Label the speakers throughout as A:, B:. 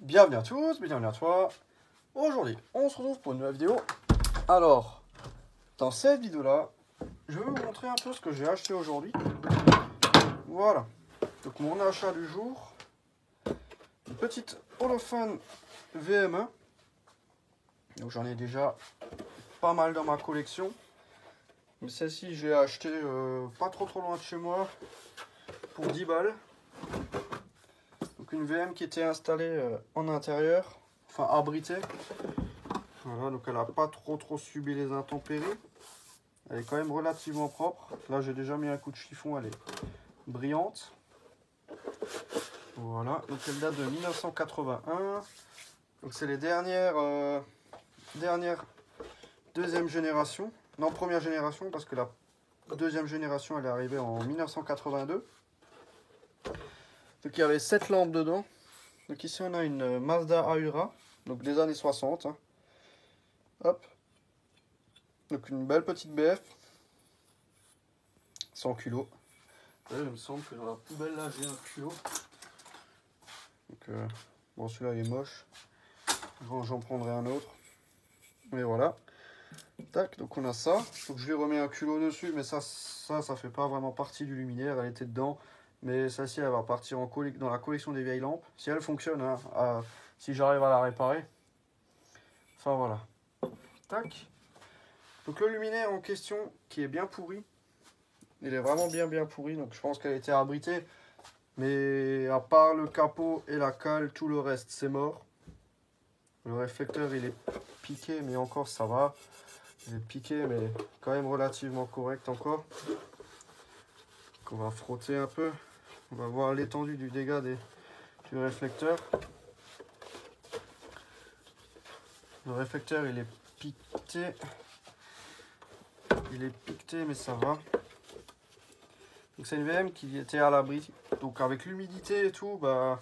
A: Bienvenue à tous, bienvenue à toi. Aujourd'hui, on se retrouve pour une nouvelle vidéo. Alors, dans cette vidéo-là, je vais vous montrer un peu ce que j'ai acheté aujourd'hui. Voilà. Donc, mon achat du jour, une petite Holophane VM1. Donc, j'en ai déjà pas mal dans ma collection. Mais celle-ci, j'ai acheté pas trop loin de chez moi pour 10 balles. Donc, une VM qui était installée en intérieur, enfin abritée. Voilà, donc elle n'a pas trop subi les intempéries. Elle est quand même relativement propre. Là, j'ai déjà mis un coup de chiffon, elle est brillante. Voilà, donc elle date de 1981. Donc c'est les dernières deuxième génération. Non, première génération, parce que la deuxième génération, elle est arrivée en 1982. Donc il y avait 7 lampes dedans. Donc ici, on a une Mazda Aura, donc des années 60. Hein. Hop. Donc une belle petite BF. 100 kg. Ouais, il me semble que dans la poubelle là j'ai un culot. Donc bon, celui-là il est moche. J'en prendrai un autre. Mais voilà. Tac, donc on a ça. Donc je lui remets un culot dessus, mais ça fait pas vraiment partie du luminaire. Elle était dedans. Mais celle-ci elle va partir dans la collection des vieilles lampes. Si elle fonctionne, hein, si j'arrive à la réparer. Enfin voilà. Tac. Donc le luminaire en question qui est bien pourri. Il est vraiment bien pourri. Donc je pense qu'elle a été abritée. Mais à part le capot et la cale, tout le reste c'est mort. Le réflecteur il est piqué, mais encore ça va. Il est piqué, mais quand même relativement correct encore. Donc on va frotter un peu. On va voir l'étendue du dégât du réflecteur. Le réflecteur il est piqué. Il est piqué, mais ça va. Donc c'est une VM qui était à l'abri. Donc avec l'humidité et tout, bah,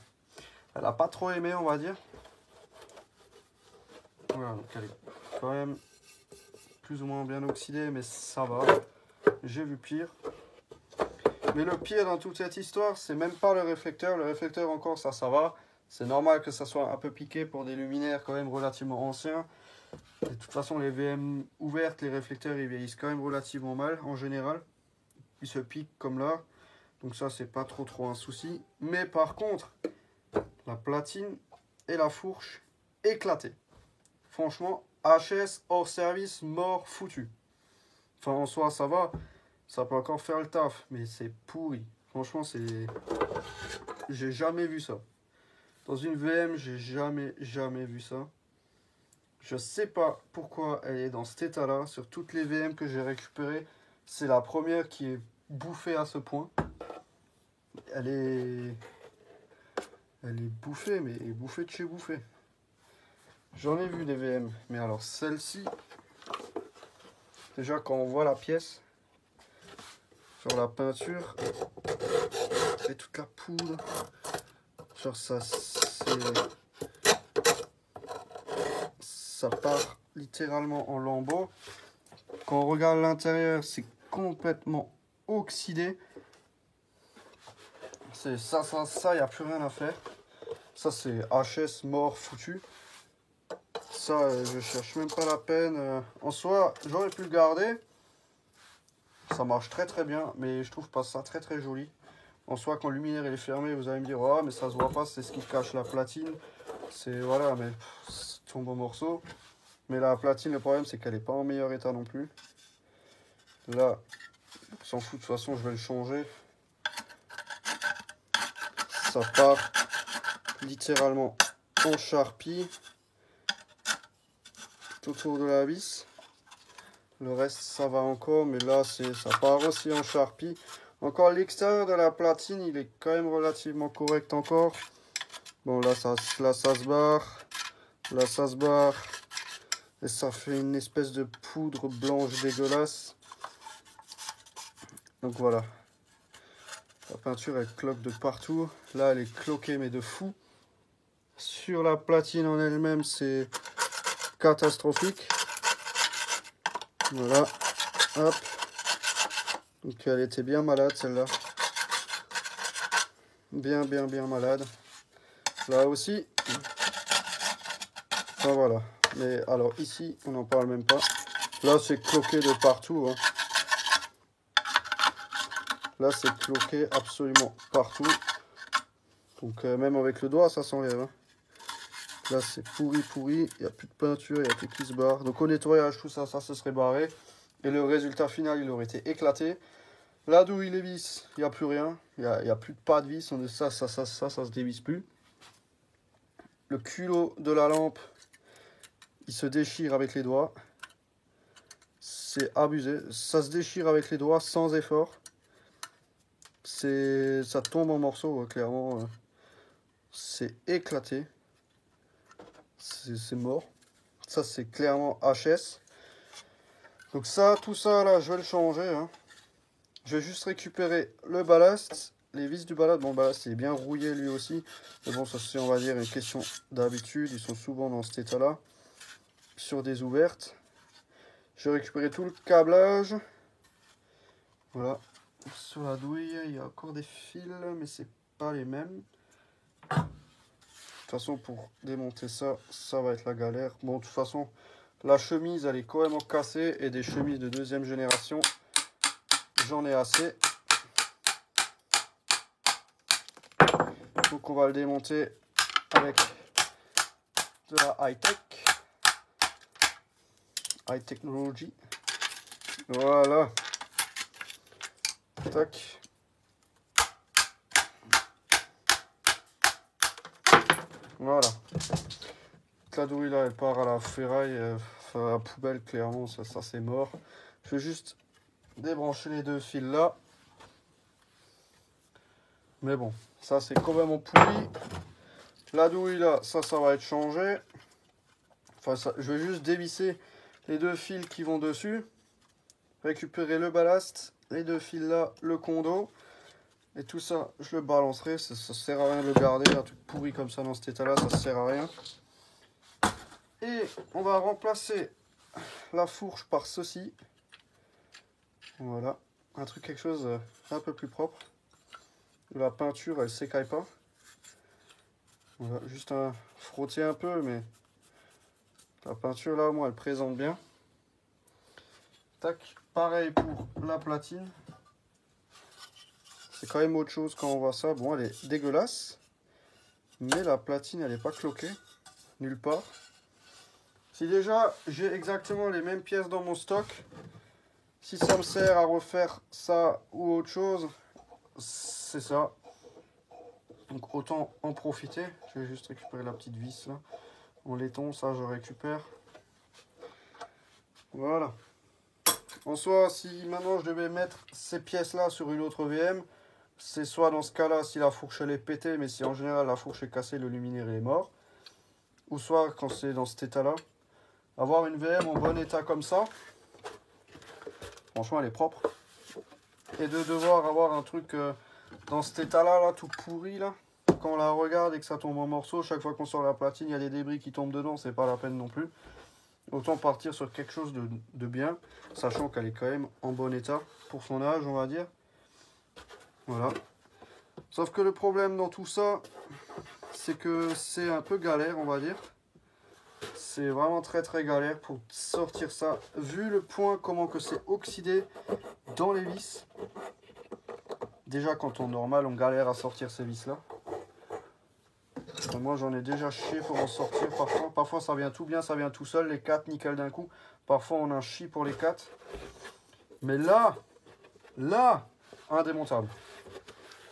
A: elle n'a pas trop aimé, on va dire. Voilà, donc elle est quand même plus ou moins bien oxydée, mais ça va. J'ai vu pire. Mais le pire dans toute cette histoire, c'est même pas le réflecteur. Le réflecteur encore, ça va. C'est normal que ça soit un peu piqué pour des luminaires quand même relativement anciens. De toute façon, les VM ouvertes, les réflecteurs, ils vieillissent quand même relativement mal en général. Ils se piquent comme là. Donc ça, c'est pas trop un souci. Mais par contre, la platine et la fourche éclatées. Franchement, HS hors service, mort, foutu. Enfin, en soi, ça va. Ça peut encore faire le taf, mais c'est pourri. Franchement, c'est... J'ai jamais vu ça. Dans une VM, j'ai jamais vu ça. Je sais pas pourquoi elle est dans cet état-là. Sur toutes les VM que j'ai récupérées, c'est la première qui est bouffée à ce point. Elle est bouffée, mais bouffée de chez bouffée. J'en ai vu des VM, mais alors celle-ci, déjà quand on voit la pièce sur la peinture et toute la poudre, genre ça part littéralement en lambeaux. Quand on regarde l'intérieur, c'est complètement oxydé. C'est ça, il n'y a plus rien à faire. Ça, c'est HS mort foutu. Ça, je cherche même pas la peine. En soi, j'aurais pu le garder. Ça marche très bien, mais je trouve pas ça très joli. En soi, quand le luminaire est fermé, vous allez me dire, oh, mais ça se voit pas, c'est ce qui cache la platine. C'est, voilà, mais c'est tombe en morceaux. Mais la platine, le problème, c'est qu'elle n'est pas en meilleur état non plus. Là, on s'en fout, de toute façon, je vais le changer. Ça part littéralement en charpie tout autour de la vis. Le reste, ça va encore, mais là, ça part aussi en charpie. Encore l'extérieur de la platine, il est quand même relativement correct encore. Bon, là, ça se barre. Là, ça se barre. Et ça fait une espèce de poudre blanche dégueulasse. Donc voilà. La peinture, elle cloque de partout. Là, elle est cloquée, mais de fou. Sur la platine en elle-même, c'est catastrophique. Voilà. Hop. Donc elle était bien malade, celle-là. Bien malade. Là aussi, Enfin voilà. Mais alors ici, on n'en parle même pas. Là, c'est cloqué de partout. Hein. Là, c'est cloqué absolument partout. Donc même avec le doigt, ça s'enlève. Hein. Là, c'est pourri. Il n'y a plus de peinture, il y a tout qui se barre. Donc au nettoyage, tout ça, ça se serait barré. Et le résultat final, il aurait été éclaté. Là d'où il est vis, il n'y a plus rien. Il n'y a plus de pas de vis. Ça se dévisse plus. Le culot de la lampe, il se déchire avec les doigts. C'est abusé. Ça se déchire avec les doigts sans effort. Ça tombe en morceaux, clairement. C'est éclaté. C'est mort. Ça, c'est clairement HS. Donc ça, tout ça, là, je vais le changer. Hein. Je vais juste récupérer le ballast. Les vis du ballast. Bon, le ballast, il est bien rouillé lui aussi. Mais bon, ça, c'est, on va dire, une question d'habitude. Ils sont souvent dans cet état-là. Sur des ouvertes. Je vais récupérer tout le câblage. Voilà. Sur la douille, il y a encore des fils, mais c'est pas les mêmes. De toute façon, pour démonter ça, ça va être la galère. Bon, de toute façon, la chemise, elle est quand même cassée. Et des chemises de deuxième génération, j'en ai assez. Donc, on va le démonter avec de la high-tech. High technology. Voilà. Tac. Voilà. La douille là, elle part à la ferraille, à la poubelle, clairement, ça c'est mort. Je vais juste débrancher les deux fils là. Mais bon, ça c'est complètement pourri. La douille là, ça va être changé. Enfin, ça, je vais juste dévisser les deux fils qui vont dessus. Récupérer le ballast, les deux fils là, le condo. Et tout ça, je le balancerai. Ça sert à rien de le garder. Un truc pourri comme ça dans cet état là, ça sert à rien. Et on va remplacer la fourche par ceci. Voilà. Un truc, quelque chose un peu plus propre. La peinture, elle s'écaille pas. Voilà, juste frotter un peu, mais la peinture là, au moins, elle présente bien. Tac. Pareil pour la platine. C'est quand même autre chose quand on voit ça. Bon, elle est dégueulasse. Mais la platine, elle n'est pas cloquée. Nulle part. Si déjà j'ai exactement les mêmes pièces dans mon stock, si ça me sert à refaire ça ou autre chose, c'est ça. Donc autant en profiter. Je vais juste récupérer la petite vis là. En laiton, ça je récupère. Voilà. En soi, si maintenant je devais mettre ces pièces là sur une autre VM, c'est soit dans ce cas là si la fourche elle est pétée, mais si en général la fourche est cassée, le luminaire est mort. Ou soit quand c'est dans cet état là. Avoir une VM en bon état comme ça, franchement elle est propre. Et de devoir avoir un truc dans cet état là, tout pourri là, quand on la regarde et que ça tombe en morceaux, chaque fois qu'on sort la platine, il y a des débris qui tombent dedans, c'est pas la peine non plus. Autant partir sur quelque chose de bien, sachant qu'elle est quand même en bon état pour son âge, on va dire. Voilà. Sauf que le problème dans tout ça, c'est que c'est un peu galère, on va dire. C'est vraiment très galère pour sortir ça. Vu le point, comment que c'est oxydé dans les vis. Déjà quand on normal, on galère à sortir ces vis là. Moi j'en ai déjà chié pour en sortir parfois. Parfois ça vient tout bien, ça vient tout seul, les 4 nickel d'un coup. Parfois on en chie pour les 4. Mais là, indémontable.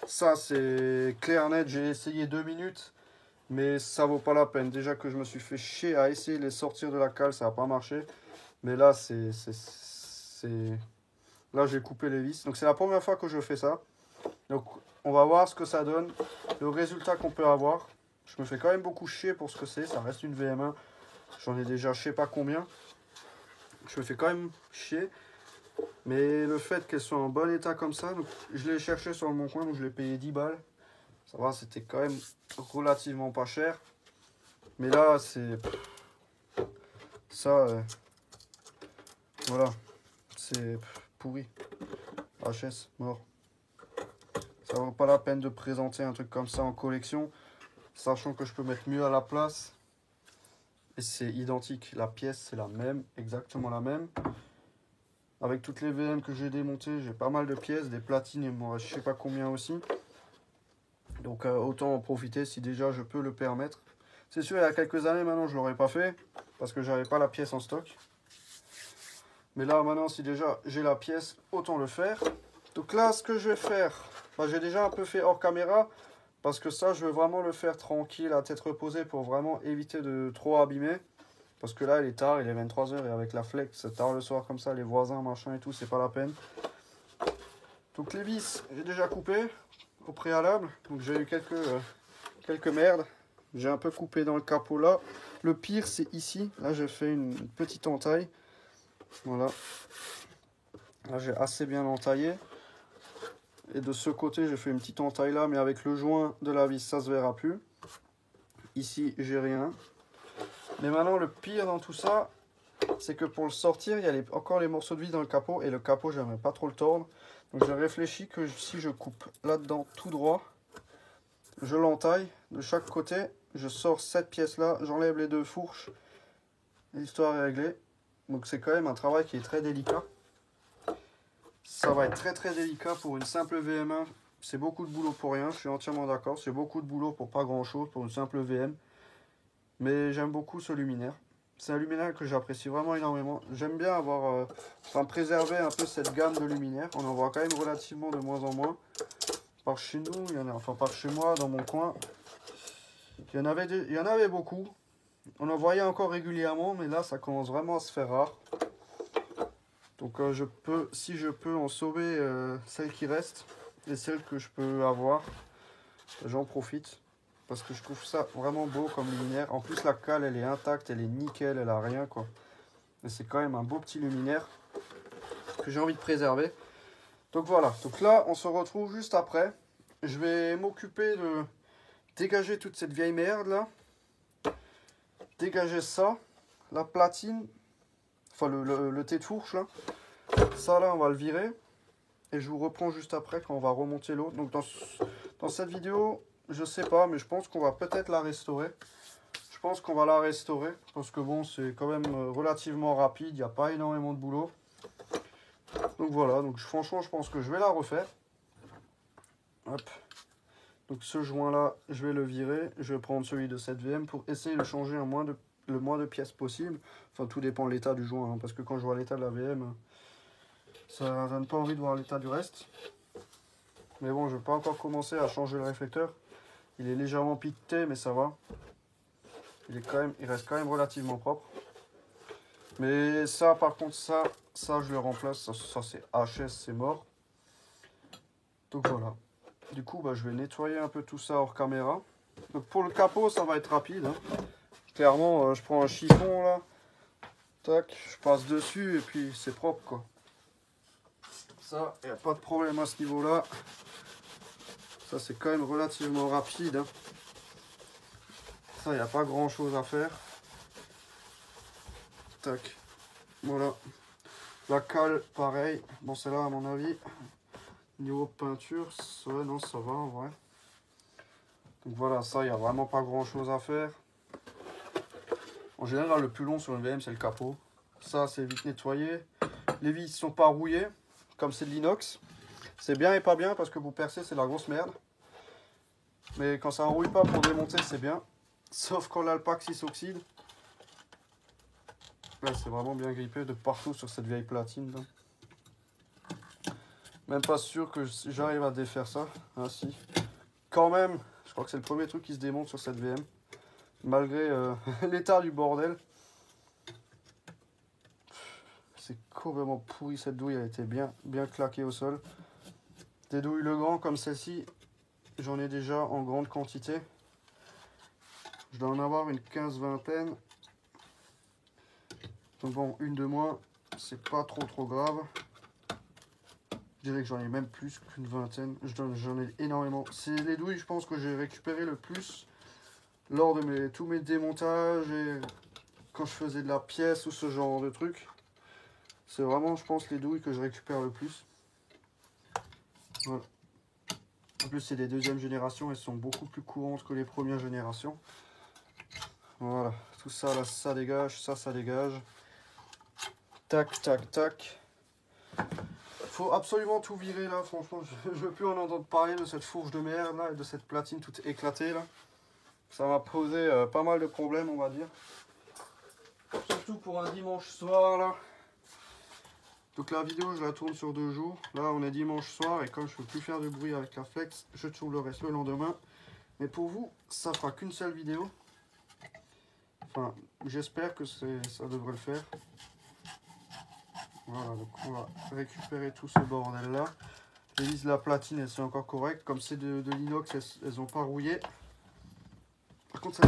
A: Ça c'est clair net, j'ai essayé 2 minutes. Mais ça vaut pas la peine. Déjà que je me suis fait chier à essayer de les sortir de la cale, ça n'a pas marché. Mais là, là, j'ai coupé les vis. Donc c'est la première fois que je fais ça. Donc on va voir ce que ça donne. Le résultat qu'on peut avoir. Je me fais quand même beaucoup chier pour ce que c'est. Ça reste une VM1. J'en ai déjà je sais pas combien. Je me fais quand même chier. Mais le fait qu'elle soit en bon état comme ça, donc, je l'ai cherché sur le Bon Coin, donc je l'ai payé 10 balles. Ça va, c'était quand même relativement pas cher. Mais là, c'est... Ça, voilà. C'est pourri. HS, mort. Ça vaut pas la peine de présenter un truc comme ça en collection. sachant que je peux mettre mieux à la place. Et c'est identique, la pièce c'est la même, exactement la même. Avec toutes les VM que j'ai démontées, j'ai pas mal de pièces, des platines, il m'en reste je sais pas combien aussi. Donc autant en profiter si déjà je peux le permettre. C'est sûr, il y a quelques années maintenant je l'aurais pas fait, parce que j'avais pas la pièce en stock. Mais là maintenant si déjà j'ai la pièce, autant le faire. Donc là ce que je vais faire, bah, j'ai déjà un peu fait hors caméra, parce que ça je veux vraiment le faire tranquille, à tête reposée, pour vraiment éviter de trop abîmer. Parce que là, il est tard, il est 23 h et avec la flex, c'est tard le soir comme ça, les voisins, machin et tout, c'est pas la peine. Donc les vis, j'ai déjà coupé au préalable. Donc j'ai eu quelques merdes. J'ai un peu coupé dans le capot là. Le pire, c'est ici. Là, j'ai fait une petite entaille. Voilà. Là, j'ai assez bien entaillé. Et de ce côté, j'ai fait une petite entaille là, mais avec le joint de la vis, ça se verra plus. Ici, j'ai rien. Mais maintenant, le pire dans tout ça, c'est que pour le sortir, il y a encore les morceaux de vis dans le capot. Et le capot, j'aimerais pas trop le tordre. Donc j'ai réfléchi que si je coupe là-dedans tout droit, je l'entaille de chaque côté. Je sors cette pièce-là, j'enlève les deux fourches. L'histoire est réglée. Donc c'est quand même un travail qui est très délicat. Ça va être très délicat pour une simple VM1. C'est beaucoup de boulot pour rien, je suis entièrement d'accord. C'est beaucoup de boulot pour pas grand-chose, pour une simple VM. Mais j'aime beaucoup ce luminaire. C'est un luminaire que j'apprécie vraiment énormément. J'aime bien avoir, préserver un peu cette gamme de luminaires. On en voit quand même relativement de moins en moins. Par chez nous, il y en a, enfin par chez moi, dans mon coin, il y en avait beaucoup. On en voyait encore régulièrement, mais là, ça commence vraiment à se faire rare. Donc si je peux en sauver celles qui restent et celles que je peux avoir, j'en profite. Parce que je trouve ça vraiment beau comme luminaire. En plus, la cale, elle est intacte, elle est nickel, elle a rien, quoi. Et c'est quand même un beau petit luminaire que j'ai envie de préserver. Donc voilà. Donc là, on se retrouve juste après. Je vais m'occuper de dégager toute cette vieille merde, là. Dégager ça. La platine. Enfin, le thé de fourche, là. Ça, là, on va le virer. Et je vous reprends juste après quand on va remonter l'eau. Donc dans cette vidéo... Je sais pas, mais je pense qu'on va peut-être la restaurer. Je pense qu'on va la restaurer. Parce que bon, c'est quand même relativement rapide. Il n'y a pas énormément de boulot. Donc voilà. Donc franchement, je pense que je vais la refaire. Hop. Donc ce joint-là, je vais le virer. Je vais prendre celui de cette VM pour essayer de changer le moins de pièces possible. Enfin, tout dépend de l'état du joint. Hein, parce que quand je vois l'état de la VM, ça donne pas envie de voir l'état du reste. Mais bon, je vais pas encore commencer à changer le réflecteur. Il est légèrement piqueté, mais ça va. Il reste quand même relativement propre. Mais ça, par contre, ça je le remplace. Ça c'est HS, c'est mort. Donc voilà. Du coup, bah, je vais nettoyer un peu tout ça hors caméra. Donc pour le capot, ça va être rapide. Hein. Clairement, je prends un chiffon là. Tac, je passe dessus et puis c'est propre, quoi. Ça, il n'y a pas de problème à ce niveau-là. Ça, c'est quand même relativement rapide. Hein. Ça, il n'y a pas grand chose à faire. Tac. Voilà. La cale, pareil. Bon, c'est là à mon avis. Niveau peinture, ouais, non, ça va en vrai. Donc voilà, ça, il n'y a vraiment pas grand chose à faire. En général, le plus long sur une VM, c'est le capot. Ça, c'est vite nettoyé. Les vis sont pas rouillées, comme c'est de l'inox. C'est bien et pas bien, parce que pour percer, c'est de la grosse merde. Mais quand ça ne rouille pas pour démonter, c'est bien. Sauf quand l'alpax s'oxyde. Là, c'est vraiment bien grippé de partout sur cette vieille platine. Là. Même pas sûr que j'arrive à défaire ça. Ah si. Quand même, je crois que c'est le premier truc qui se démonte sur cette VM. Malgré l'état du bordel. C'est complètement pourri cette douille. Elle a été bien claquée au sol. Des douilles Legrand comme celle-ci, j'en ai déjà en grande quantité. Je dois en avoir une 15-20. Donc bon, une de moins, c'est pas trop grave. Je dirais que j'en ai même plus qu'une vingtaine. J'en ai énormément. C'est les douilles, je pense, que j'ai récupéré le plus lors de tous mes démontages et quand je faisais de la pièce ou ce genre de trucs. C'est vraiment, je pense, les douilles que je récupère le plus. Voilà. En plus, c'est des deuxième génération, elles sont beaucoup plus courantes que les premières générations. Voilà, tout ça là, ça dégage, ça dégage. Tac, tac, tac. Faut absolument tout virer là, franchement, je veux plus en entendre parler de cette fourche de merde là et de cette platine toute éclatée là. Ça m'a posé pas mal de problèmes, on va dire. Surtout pour un dimanche soir là. Donc la vidéo, je la tourne sur 2 jours. Là, on est dimanche soir et comme je ne peux plus faire de bruit avec la flex, je tourne le reste le lendemain. Mais pour vous, ça fera qu'une seule vidéo. Enfin, j'espère que ça devrait le faire. Voilà, donc on va récupérer tout ce bordel là. Les vis de la platine, elles sont encore correctes. Comme c'est de l'inox, elles n'ont pas rouillé. Par contre,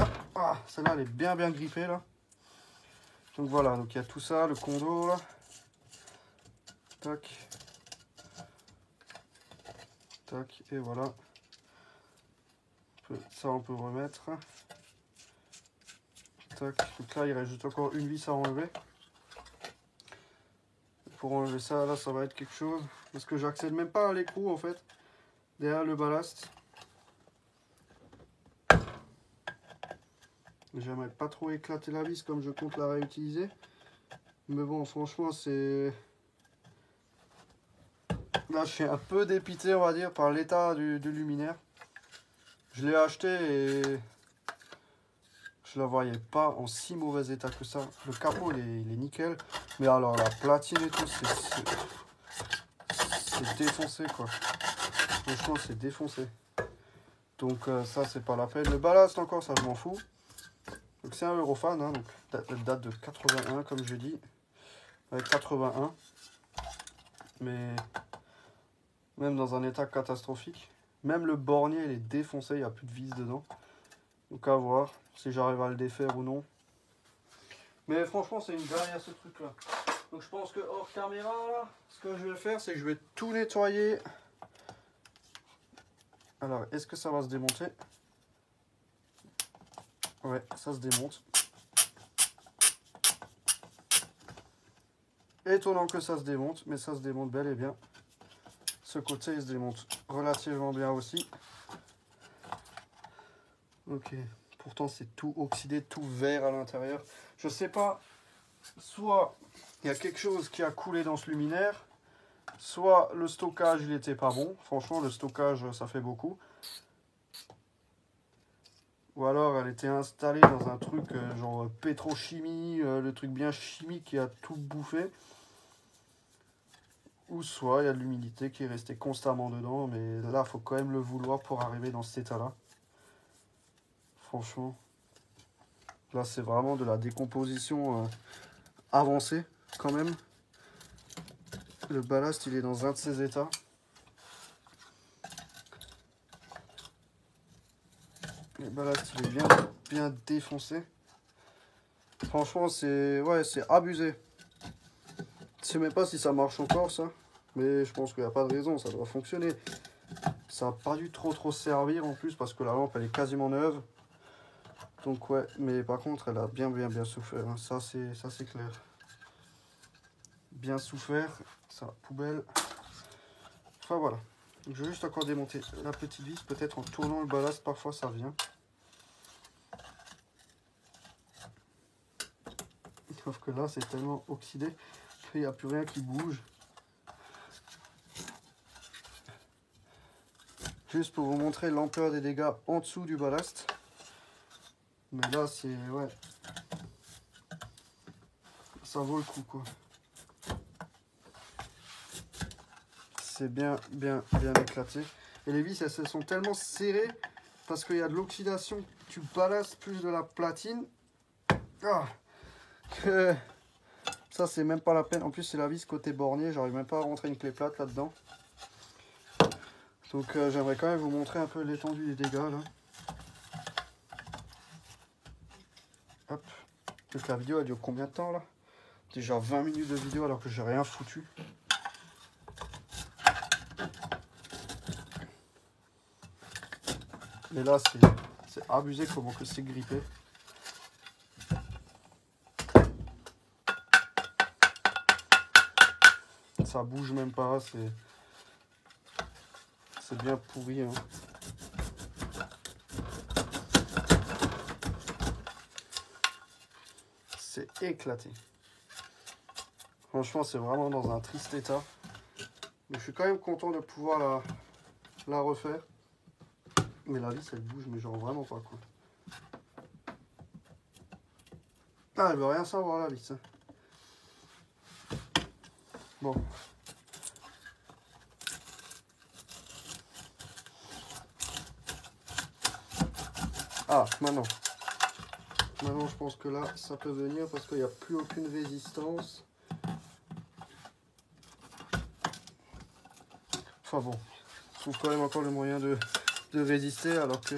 A: celle-là, elle est bien grippée là. Donc voilà, donc il y a tout ça, le condo là. Tac. Tac, et voilà. Ça, on peut remettre. Tac, donc là, il reste juste encore une vis à enlever. Pour enlever ça, là, ça va être quelque chose. Parce que j'accède même pas à l'écrou, en fait. Derrière le ballast. J'aimerais pas trop éclater la vis comme je compte la réutiliser. Mais bon, franchement, c'est... Là, je suis un peu dépité, on va dire, par l'état du luminaire. Je l'ai acheté et je la voyais pas en si mauvais état que ça. Le capot, il est nickel. Mais alors, la platine et tout, c'est défoncé, quoi. Franchement, c'est défoncé. Donc, ça, c'est pas la peine. Le ballast, encore, ça, je m'en fous. Donc, c'est un Eurofan, hein, donc date de 81, comme je dis. Avec 81. Mais même dans un état catastrophique. Même le bornier, il est défoncé, il n'y a plus de vis dedans. Donc à voir si j'arrive à le défaire ou non. Mais franchement, c'est une galère ce truc là. Donc je pense que hors caméra, là, ce que je vais faire, c'est que je vais tout nettoyer. Alors, est-ce que ça va se démonter? Ouais, ça se démonte. Étonnant que ça se démonte, mais ça se démonte bel et bien. Ce côté, il se démonte relativement bien aussi. Ok. Pourtant, c'est tout oxydé, tout vert à l'intérieur. Je sais pas, soit il y a quelque chose qui a coulé dans ce luminaire, soit le stockage, il était pas bon. Franchement, le stockage, ça fait beaucoup. Ou alors, elle était installée dans un truc genre pétrochimie, le truc bien chimique qui a tout bouffé. Ou soit il y a de l'humidité qui est restée constamment dedans. Mais là, il faut quand même le vouloir pour arriver dans cet état-là. Franchement. Là, c'est vraiment de la décomposition avancée, quand même. Le ballast, il est dans un de ses états. Le ballast, il est bien défoncé. Franchement, c'est abusé. Je sais même pas si ça marche encore, ça. Mais je pense qu'il n'y a pas de raison, ça doit fonctionner. Ça n'a pas dû trop servir en plus, parce que la lampe, elle est quasiment neuve. Donc ouais, mais par contre, elle a bien souffert. Hein. Ça, c'est clair. Bien souffert. Ça, poubelle. Enfin, voilà. Donc, je vais juste encore démonter la petite vis. Peut-être en tournant le ballast, parfois, ça vient. Sauf que là, c'est tellement oxydé qu'il n'y a plus rien qui bouge. Juste pour vous montrer l'ampleur des dégâts en dessous du ballast. Mais là, c'est... ouais. Ça vaut le coup, quoi. C'est bien éclaté. Et les vis, elles se sont tellement serrées parce qu'il y a de l'oxydation du ballast plus de la platine. Que ça, c'est même pas la peine. En plus, c'est la vis côté bornier. J'arrive même pas à rentrer une clé plate là-dedans. Donc, j'aimerais quand même vous montrer un peu l'étendue des dégâts, là. Hop. Donc, la vidéo, elle dure combien de temps, là? Déjà 20 minutes de vidéo alors que j'ai rien foutu. Mais là, c'est abusé comment que c'est grippé. Ça bouge même pas, c'est bien pourri. Hein. C'est éclaté. Franchement, c'est vraiment dans un triste état. Mais je suis quand même content de pouvoir la refaire. Mais la vis, elle bouge, mais genre vraiment pas, quoi. Ah, elle veut rien savoir, la vis. Hein. Bon. Ah, maintenant. Maintenant, je pense que là, ça peut venir parce qu'il n'y a plus aucune résistance. Enfin bon, je trouve quand même encore le moyen de résister alors que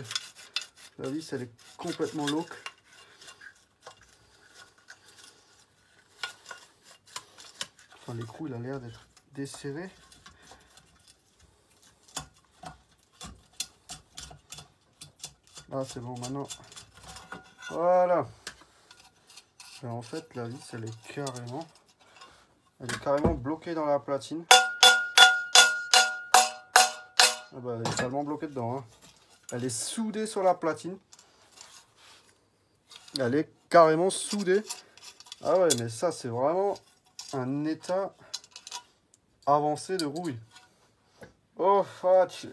A: la vis, elle est complètement loque. Enfin, l'écrou, il a l'air d'être desserré. Ah, c'est bon, maintenant. Voilà. Ben, en fait, la vis, elle est carrément bloquée dans la platine. Ah bah, elle est tellement bloquée dedans. Hein. Elle est soudée sur la platine. Elle est carrément soudée. Ah ouais, mais ça, c'est vraiment un état avancé de rouille. Oh, fatch.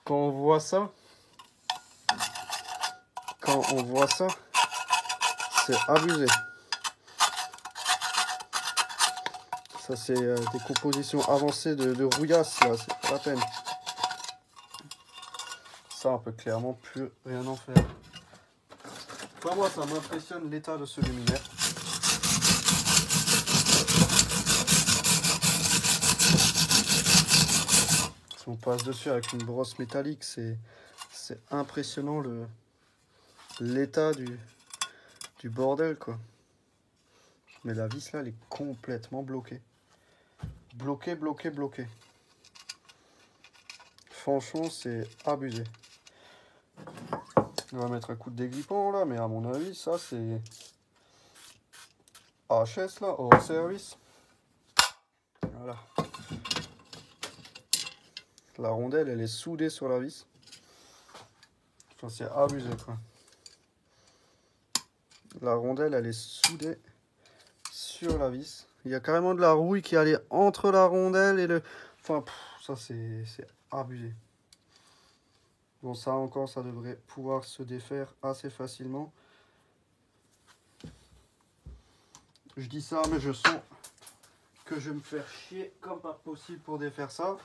A: Quand on voit ça, c'est abusé. Ça, c'est des compositions avancées de rouillasse, là, c'est pas la peine. Ça, on peut clairement plus rien en faire. Enfin, moi, ça m'impressionne l'état de ce luminaire. Si on passe dessus avec une brosse métallique, c'est impressionnant l'état du bordel, quoi. Mais la vis, là, elle est complètement bloquée. Bloquée. Franchement, c'est abusé. On va mettre un coup de dégrippant, là, mais à mon avis, ça, c'est HS, là, hors service. Voilà. La rondelle, elle est soudée sur la vis. Enfin, c'est abusé, quoi. La rondelle, elle est soudée sur la vis. Il y a carrément de la rouille qui allait entre la rondelle et le... Enfin, ça, c'est abusé. Bon, ça encore, ça devrait pouvoir se défaire assez facilement. Je dis ça, mais je sens que je vais me faire chier comme pas possible pour défaire ça.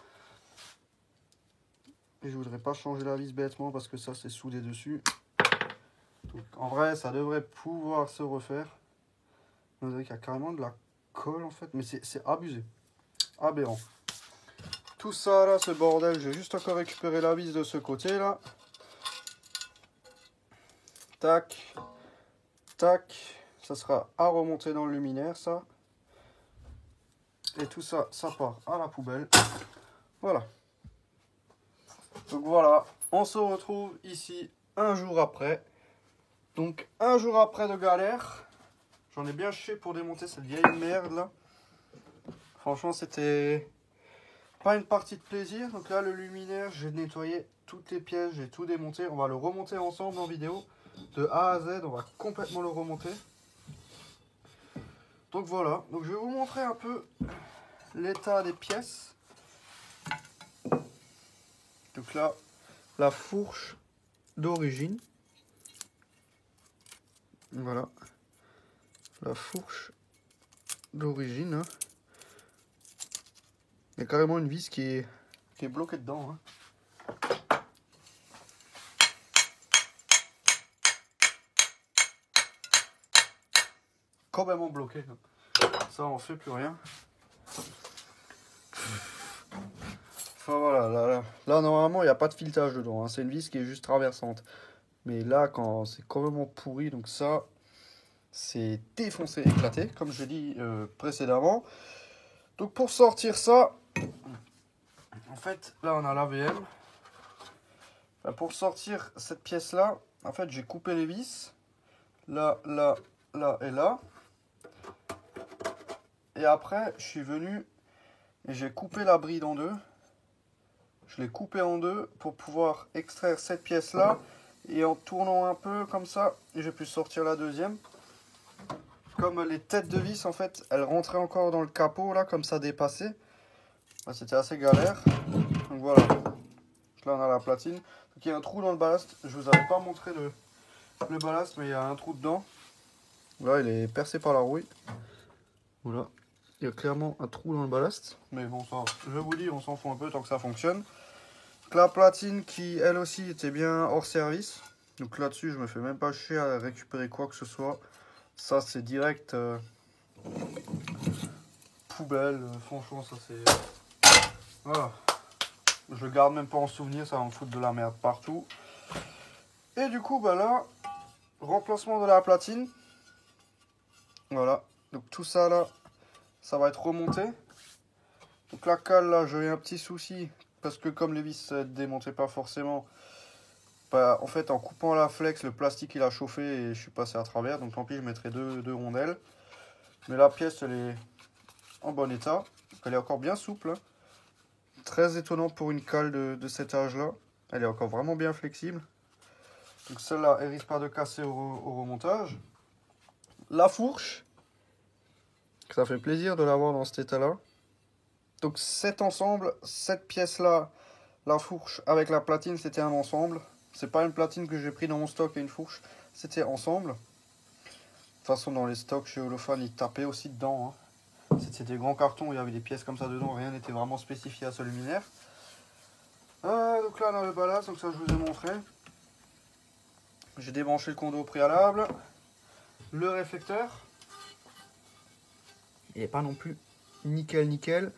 A: Et je voudrais pas changer la vis bêtement parce que ça, c'est soudé dessus. Donc, en vrai, ça devrait pouvoir se refaire. On dirait qu'il y a carrément de la colle, en fait. Mais c'est abusé. Aberrant. Tout ça, là, ce bordel, j'ai juste encore récupéré la vis de ce côté, là. Tac. Tac. Ça sera à remonter dans le luminaire, ça. Et tout ça, ça part à la poubelle. Voilà. Donc voilà, on se retrouve ici un jour après. Donc un jour après de galère. J'en ai bien chié pour démonter cette vieille merde là. Franchement, c'était pas une partie de plaisir. Donc là, le luminaire, j'ai nettoyé toutes les pièces, j'ai tout démonté. On va le remonter ensemble en vidéo. De A à Z, on va complètement le remonter. Donc voilà, donc je vais vous montrer un peu l'état des pièces. Donc là, la fourche d'origine. Voilà. La fourche d'origine. Hein. Il y a carrément une vis qui est bloquée dedans. Hein. Complètement bloquée. Ça, on fait plus rien. Enfin voilà, là normalement, il n'y a pas de filetage dedans. Hein. C'est une vis qui est juste traversante. Mais là, quand c'est complètement pourri, donc ça, c'est défoncé, éclaté, comme je l'ai dit précédemment. Donc pour sortir ça, en fait, là on a l'AVM. Pour sortir cette pièce-là, en fait, j'ai coupé les vis. Là, là, là et là. Et après, je suis venu et j'ai coupé la bride en deux. je l'ai coupé en deux pour pouvoir extraire cette pièce-là. Et en tournant un peu comme ça, j'ai pu sortir la deuxième. Comme les têtes de vis, en fait, elles rentraient encore dans le capot, là, comme ça dépassait. C'était assez galère. Donc voilà. Là, on a la platine. Donc, il y a un trou dans le ballast. Je vous avais pas montré le ballast, mais il y a un trou dedans. Là, il est percé par la rouille. Voilà. Il y a clairement un trou dans le ballast. Mais bon, ça, je vais vous dire, on s'en fout un peu tant que ça fonctionne. Donc, la platine qui, elle aussi, était bien hors service. Donc là-dessus, je me fais même pas chier à récupérer quoi que ce soit. Ça, c'est direct poubelle. Franchement, ça, c'est... Voilà. Je le garde même pas en souvenir, ça va me foutre de la merde partout. Et du coup, bah là, remplacement de la platine. Voilà. Donc tout ça, là, ça va être remonté. Donc la cale, là, j'ai eu un petit souci. Parce que comme les vis ne démontaient pas forcément, bah, en fait, en coupant la flex, le plastique, il a chauffé et je suis passé à travers. Donc tant pis, je mettrai deux rondelles. Mais la pièce, elle est en bon état. Donc, elle est encore bien souple. Très étonnant pour une cale de cet âge-là. Elle est encore vraiment bien flexible. Donc celle-là, elle risque pas de casser au remontage. La fourche. Ça fait plaisir de l'avoir dans cet état-là. Donc cet ensemble, cette pièce-là, la fourche avec la platine, c'était un ensemble. C'est pas une platine que j'ai pris dans mon stock et une fourche. C'était ensemble. De toute façon, dans les stocks chez Holophane, ils tapaient aussi dedans. Hein. C'était des grands cartons, il y avait des pièces comme ça dedans. Rien n'était vraiment spécifié à ce luminaire. Donc là, on a le ballast, donc ça, je vous ai montré. J'ai débranché le condo au préalable. Le réflecteur. Il n'est pas non plus nickel,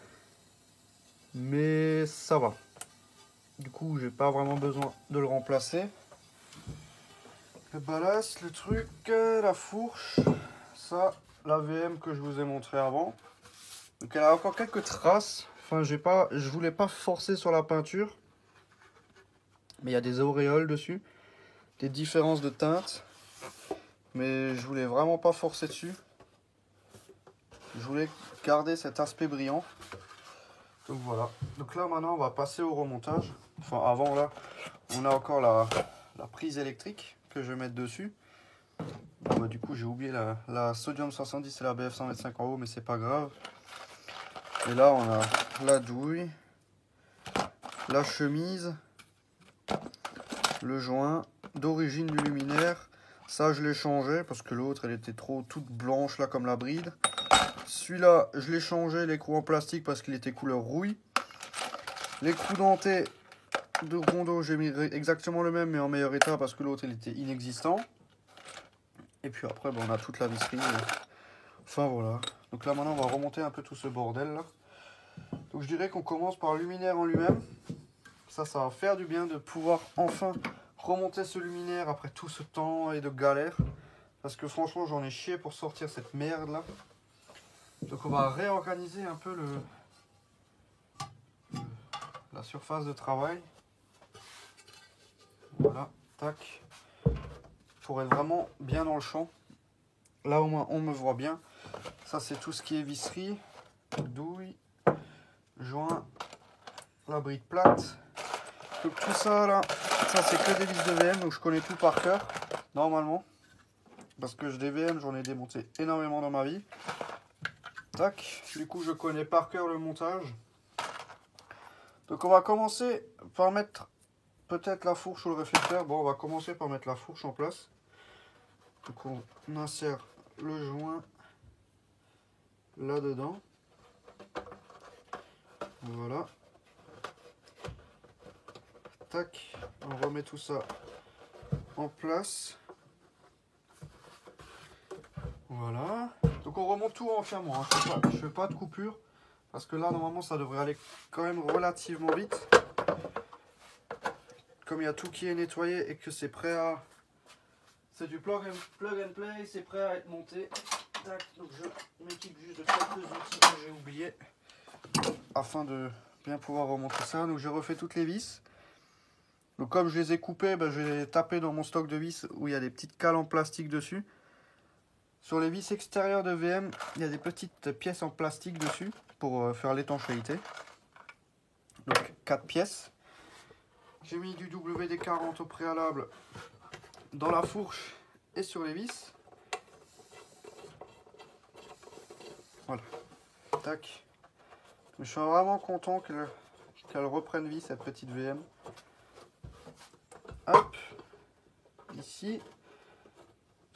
A: mais ça va. Du coup, j'ai pas vraiment besoin de le remplacer. Le ballast, le truc, la fourche, ça, la VM que je vous ai montré avant. Donc elle a encore quelques traces. Enfin, je voulais pas forcer sur la peinture, mais il y a des auréoles dessus, des différences de teinte, mais je voulais vraiment pas forcer dessus. Je voulais garder cet aspect brillant. Donc voilà. Donc là maintenant on va passer au remontage. Enfin avant là, on a encore la prise électrique que je vais mettre dessus. Bon, bah, du coup j'ai oublié la Sodium 70 et la BF 125 en haut, mais c'est pas grave. Et là on a la douille, la chemise, le joint d'origine du luminaire. Ça je l'ai changé parce que l'autre elle était trop toute blanche là comme la bride. Celui-là, je l'ai changé, l'écrou en plastique parce qu'il était couleur rouille. L'écrou denté de Rondo, j'ai mis exactement le même mais en meilleur état parce que l'autre il était inexistant. Et puis après, on a toute la visserie. Enfin voilà. Donc là maintenant, on va remonter un peu tout ce bordel là. Donc je dirais qu'on commence par le luminaire en lui-même. Ça va faire du bien de pouvoir enfin remonter ce luminaire après tout ce temps et de galère. Parce que franchement, j'en ai chié pour sortir cette merde là. Donc on va réorganiser un peu la surface de travail. Voilà, tac. Pour être vraiment bien dans le champ. Là au moins on me voit bien. Ça c'est tout ce qui est visserie, douille, joint, la brique plate. Donc tout ça là, ça c'est que des vis de VM, donc je connais tout par cœur, normalement. Parce que des VM, j'en ai démonté énormément dans ma vie. Tac, du coup je connais par cœur le montage. Donc on va commencer par mettre peut-être la fourche ou le réflecteur. Bon, on va commencer par mettre la fourche en place. Donc on insère le joint là-dedans. Voilà. Tac, on remet tout ça en place. Voilà. Donc on remonte tout entièrement. Hein. Je fais pas de coupure. Parce que là, normalement, ça devrait aller quand même relativement vite. Comme il y a tout qui est nettoyé et que c'est prêt à... C'est du plug and play, c'est prêt à être monté. Tac, donc je m'équipe juste de quelques outils que j'ai oubliés. Afin de bien pouvoir remonter ça. Donc j'ai refait toutes les vis. Donc comme je les ai coupées, ben, je vais les taper dans mon stock de vis où il y a des petites cales en plastique dessus. Sur les vis extérieures de VM, il y a des petites pièces en plastique dessus pour faire l'étanchéité. Donc 4 pièces. J'ai mis du WD-40 au préalable dans la fourche et sur les vis. Voilà. Tac. Je suis vraiment content qu'elle reprenne vie, cette petite VM. Hop. Ici.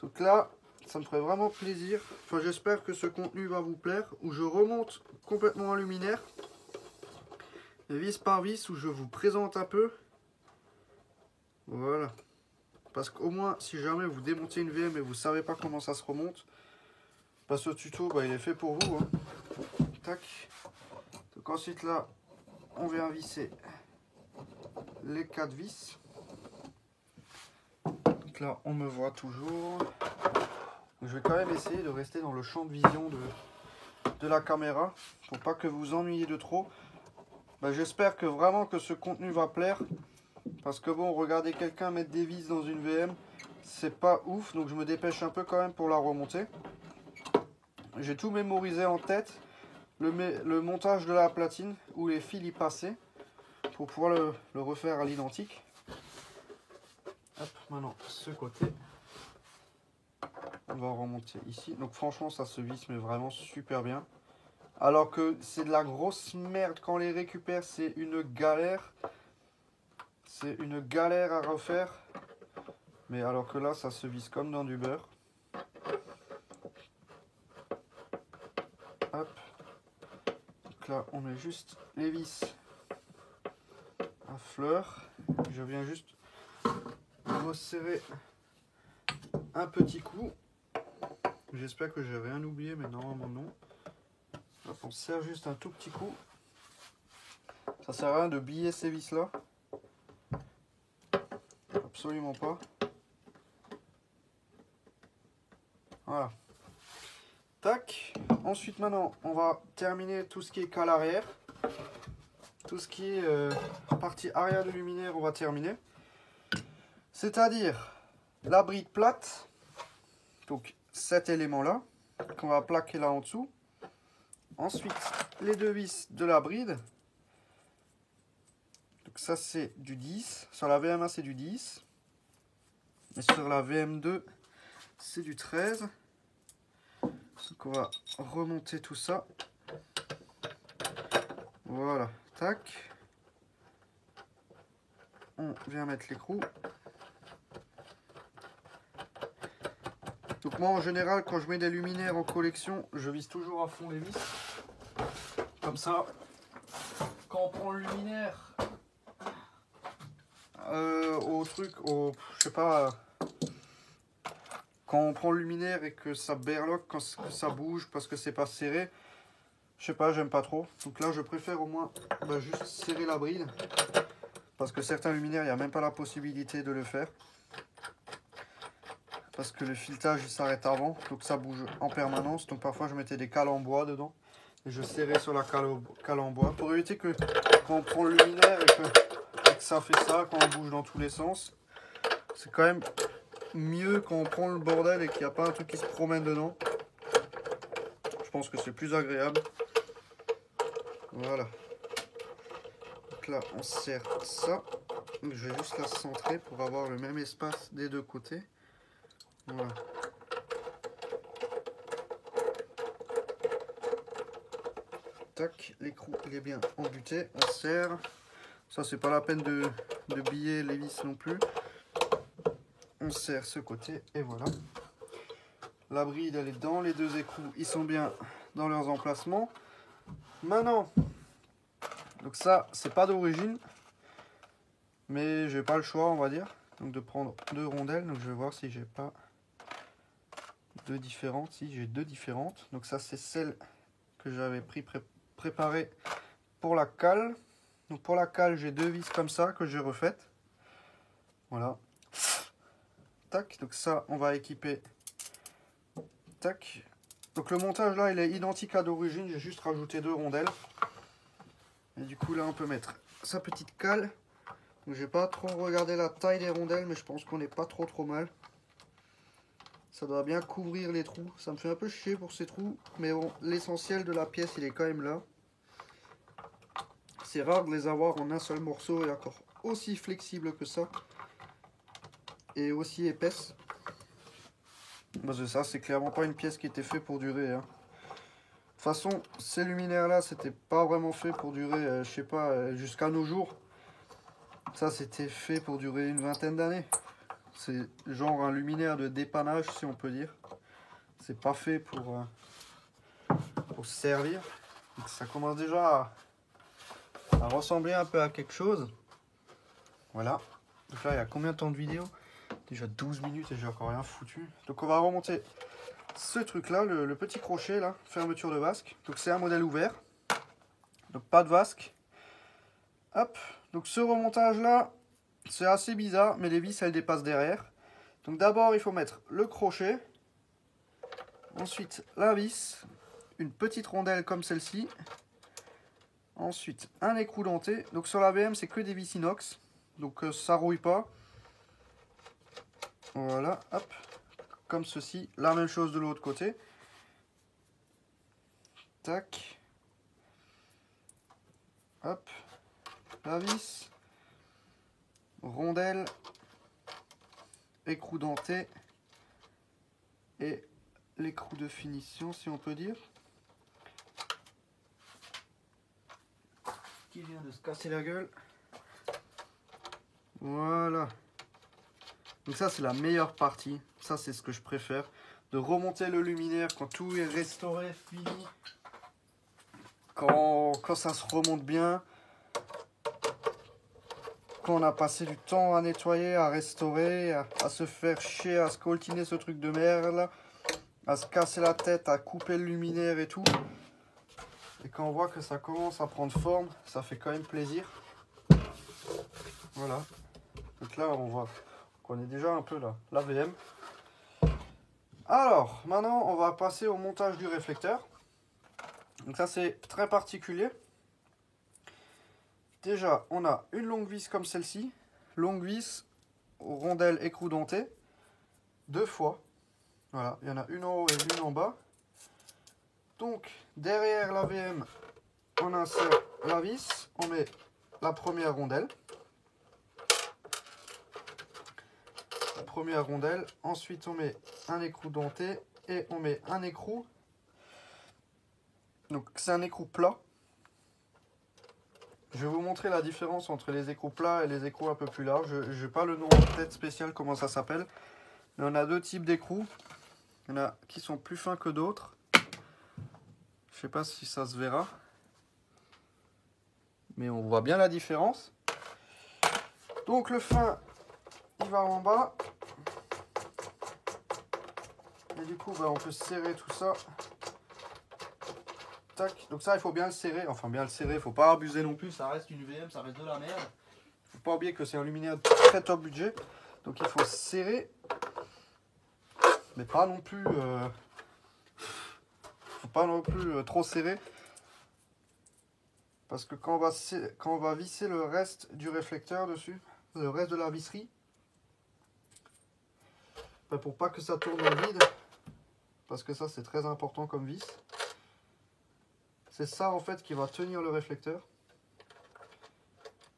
A: Donc là, ça me ferait vraiment plaisir. Enfin, j'espère que ce contenu va vous plaire. Où je remonte complètement en luminaire. Et vis par vis, où je vous présente un peu. Voilà. Parce qu'au moins, si jamais vous démontez une VM et vous savez pas comment ça se remonte, bah, ce tuto, bah, il est fait pour vous. Hein. Tac. Donc ensuite là, on vient visser les 4 vis. Donc là, on me voit toujours. Donc, je vais quand même essayer de rester dans le champ de vision de la caméra pour pas que vous vous ennuyiez de trop. Bah, j'espère que vraiment que ce contenu va plaire. Parce que bon, regardez quelqu'un mettre des vis dans une VM, c'est pas ouf. Donc je me dépêche un peu quand même pour la remonter. J'ai tout mémorisé en tête. Le montage de la platine où les fils y passaient pour pouvoir le refaire à l'identique. Hop, maintenant ce côté. On va remonter ici. Donc franchement ça se visse mais vraiment super bien. Alors que c'est de la grosse merde quand on les récupère, c'est une galère. C'est une galère à refaire. Mais alors que là ça se visse comme dans du beurre. Hop. Donc là on met juste les vis à fleur. Je viens juste resserrer un petit coup. J'espère que j'ai rien oublié, mais normalement non. Hop, on serre juste un tout petit coup. Ça sert à rien de biller ces vis là. Absolument pas. Voilà. Tac. Ensuite maintenant on va terminer tout ce qui est cale arrière. Tout ce qui est partie arrière de luminaire on va terminer. C'est-à-dire la bride plate. Donc cet élément là qu'on va plaquer là en dessous. Ensuite les deux vis de la bride. Donc ça c'est du 10. Sur la VM1 c'est du 10. Et sur la VM2 c'est du 13. Donc on va remonter tout ça. Voilà, tac. On vient mettre l'écrou. Donc moi en général quand je mets des luminaires en collection, je vise toujours à fond les vis. Comme ça, quand on prend le luminaire je sais pas, quand on prend le luminaire et que ça berloque, quand ça bouge parce que c'est pas serré, je sais pas, j'aime pas trop. Donc là je préfère au moins juste serrer la bride. Parce que certains luminaires, il n'y a même pas la possibilité de le faire. Parce que le filetage il s'arrête avant, donc ça bouge en permanence. Donc parfois je mettais des cales en bois dedans. Et je serrais sur la cale en bois. Pour éviter que quand on prend le luminaire et que ça fait ça, quand on bouge dans tous les sens. C'est quand même mieux quand on prend le bordel et qu'il n'y a pas un truc qui se promène dedans. Je pense que c'est plus agréable. Voilà. Donc là on serre ça. Je vais juste la centrer pour avoir le même espace des deux côtés. Voilà. Tac, l'écrou il est bien embuté, on serre. Ça c'est pas la peine de biller les vis non plus. On serre ce côté et voilà. La bride elle est dans les deux écrous, ils sont bien dans leurs emplacements. Maintenant, donc ça c'est pas d'origine, mais j'ai pas le choix on va dire. Donc de prendre deux rondelles, donc je vais voir si j'ai pas deux différentes. Si j'ai deux différentes, donc ça c'est celle que j'avais préparée pour la cale. Donc pour la cale j'ai deux vis comme ça que j'ai refaites. Voilà. Tac, donc ça on va équiper. Tac. Donc le montage là il est identique à d'origine, j'ai juste rajouté deux rondelles. Et du coup là on peut mettre sa petite cale. Donc j'ai pas trop regardé la taille des rondelles, mais je pense qu'on n'est pas trop mal. Ça doit bien couvrir les trous. Ça me fait un peu chier pour ces trous, mais bon, l'essentiel de la pièce il est quand même là. C'est rare de les avoir en un seul morceau et aussi flexible que ça et aussi épaisse. Parce que ça, c'est clairement pas une pièce qui était faite pour durer. Hein. De toute façon, ces luminaires-là, c'était pas vraiment fait pour durer, je sais pas, jusqu'à nos jours. Ça, c'était fait pour durer une vingtaine d'années. C'est genre un luminaire de dépannage, si on peut dire. C'est pas fait pour se servir. Donc, ça commence déjà à ressembler un peu à quelque chose. Voilà. Donc là, il y a combien de temps de vidéo? Déjà 12 minutes et j'ai encore rien foutu. Donc on va remonter ce truc là, le petit crochet là, fermeture de vasque. Donc c'est un modèle ouvert. Donc pas de vasque. Hop. Donc ce remontage là, c'est assez bizarre, mais les vis elles dépassent derrière. Donc d'abord il faut mettre le crochet. Ensuite la vis. Une petite rondelle comme celle-ci. Ensuite un écrou denté. Donc sur la VM c'est que des vis inox. Donc ça rouille pas. Voilà, hop, comme ceci. La même chose de l'autre côté. Tac. Hop. La vis. Rondelle. Écrou denté. Et l'écrou de finition, si on peut dire. Qui vient de se casser la gueule. Voilà. Donc ça, c'est la meilleure partie. Ça, c'est ce que je préfère. De remonter le luminaire quand tout est restauré, fini. Quand ça se remonte bien. Quand on a passé du temps à nettoyer, à restaurer, à se faire chier, à scoltiner ce truc de merde là. À se casser la tête, à couper le luminaire et tout. Et quand on voit que ça commence à prendre forme, ça fait quand même plaisir. Voilà. Donc là, on voit qu'on est déjà un peu là, la VM. Alors, maintenant, on va passer au montage du réflecteur. Donc ça, c'est très particulier. Déjà, on a une longue vis comme celle-ci. Longue vis, rondelle écrou denté. 2 fois. Voilà, il y en a une en haut et une en bas. Donc, derrière la VM, on insère la vis. On met la première rondelle. Première rondelle, ensuite on met un écrou denté et on met un écrou. Donc c'est un écrou plat. Je vais vous montrer la différence entre les écrous plats et les écrous un peu plus larges. Je n'ai pas le nom en tête spécial comment ça s'appelle. Mais on a deux types d'écrous. Il y en a qui sont plus fins que d'autres. Je sais pas si ça se verra. Mais on voit bien la différence. Donc le fin, il va en bas. Et du coup, bah, on peut serrer tout ça. Tac. Donc ça, il faut bien le serrer. Enfin, bien le serrer, il faut pas abuser non plus. Ça reste une VM, ça reste de la merde. Faut pas oublier que c'est un luminaire très top budget. Donc il faut serrer. Mais pas non plus... faut pas non plus trop serrer. Parce que quand on va visser le reste du réflecteur dessus, le reste de la visserie, bah, pour pas que ça tourne dans le vide, parce que ça c'est très important comme vis, c'est ça en fait qui va tenir le réflecteur.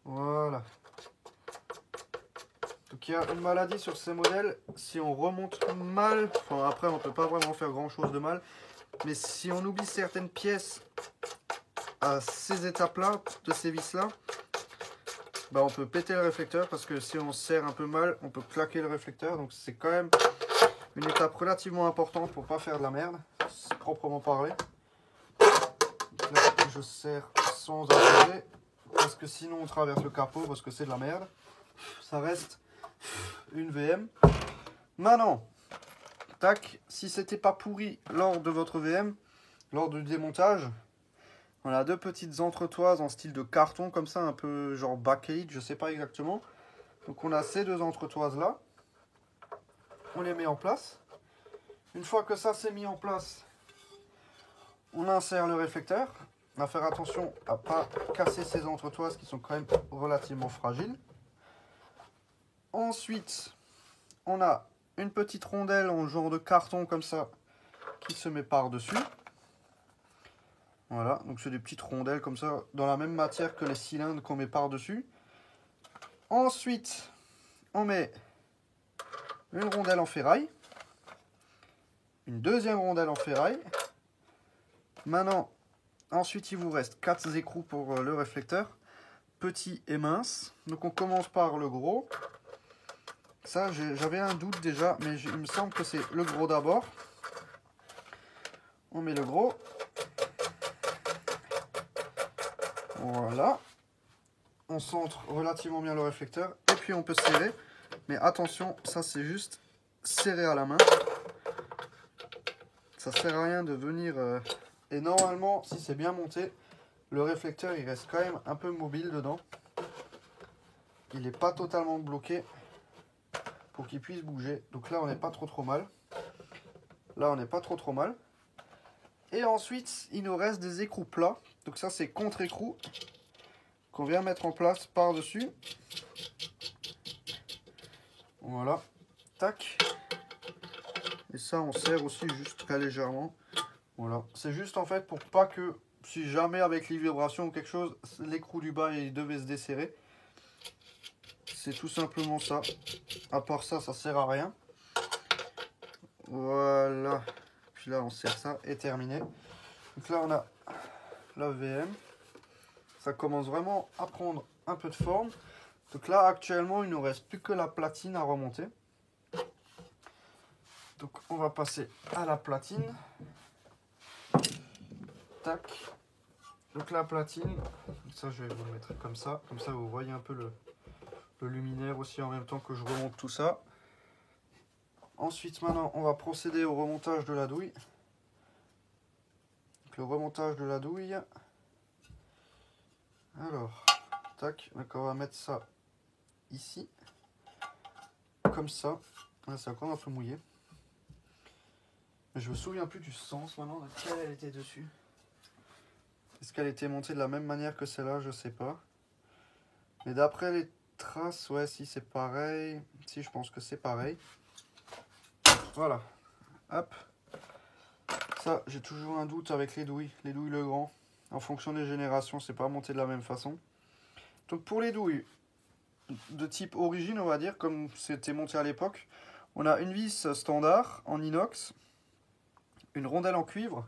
A: Voilà. Donc il y a une maladie sur ces modèles, si on remonte mal, enfin après on peut pas vraiment faire grand chose de mal, mais si on oublie certaines pièces à ces étapes là, de ces vis là, bah on peut péter le réflecteur parce que si on serre un peu mal, on peut claquer le réflecteur. Donc c'est quand même une étape relativement importante pour pas faire de la merde, proprement parler. Là, je serre sans abuser parce que sinon on traverse le capot parce que c'est de la merde. Ça reste une VM. Maintenant, tac, si c'était pas pourri lors de votre VM, lors du démontage, on a deux petites entretoises en style de carton comme ça, un peu genre backade, je sais pas exactement. Donc on a ces deux entretoises là. On les met en place. Une fois que ça c'est mis en place, on insère le réflecteur. On va faire attention à ne pas casser ces entretoises qui sont quand même relativement fragiles. Ensuite, on a une petite rondelle en genre de carton comme ça qui se met par-dessus. Voilà, donc c'est des petites rondelles comme ça, dans la même matière que les cylindres qu'on met par-dessus. Ensuite, on met une rondelle en ferraille. Une deuxième rondelle en ferraille. Maintenant, ensuite, il vous reste 4 écrous pour le réflecteur. Petit et mince. Donc, on commence par le gros. Ça, j'avais un doute déjà, mais il me semble que c'est le gros d'abord. On met le gros. Voilà. On centre relativement bien le réflecteur. Et puis, on peut serrer. Mais attention, ça, c'est juste serrer à la main. Ça sert à rien de venir... Et normalement, si c'est bien monté, le réflecteur, il reste quand même un peu mobile dedans. Il n'est pas totalement bloqué pour qu'il puisse bouger. Donc là, on n'est pas trop mal. Là, on n'est pas trop mal. Et ensuite, il nous reste des écrous plats. Donc ça, c'est contre-écrou qu'on vient mettre en place par-dessus. Voilà. Tac. Et ça, on serre aussi juste très légèrement. Voilà. C'est juste en fait pour pas que, si jamais avec les vibrations ou quelque chose, l'écrou du bas il devait se desserrer. C'est tout simplement ça. À part ça, ça sert à rien. Voilà. Puis là, on serre ça et terminé. Donc là, on a la VM. Ça commence vraiment à prendre un peu de forme. Donc là, actuellement, il ne nous reste plus que la platine à remonter. Donc, on va passer à la platine. Tac. Donc la platine, ça je vais vous le mettre comme ça vous voyez un peu le luminaire aussi en même temps que je remonte tout ça. Ensuite maintenant on va procéder au remontage de la douille. Donc, le remontage de la douille. Alors, tac, donc on va mettre ça ici, comme ça. Là c'est encore un peu mouillé. Mais je me souviens plus du sens maintenant, de quelle elle était dessus. Est-ce qu'elle était montée de la même manière que celle-là? Je sais pas. Mais d'après les traces, ouais, si c'est pareil. Si, je pense que c'est pareil. Voilà. Hop. Ça, j'ai toujours un doute avec les douilles Legrand. En fonction des générations, c'est pas monté de la même façon. Donc pour les douilles de type origine, on va dire, comme c'était monté à l'époque, on a une vis standard en inox, une rondelle en cuivre,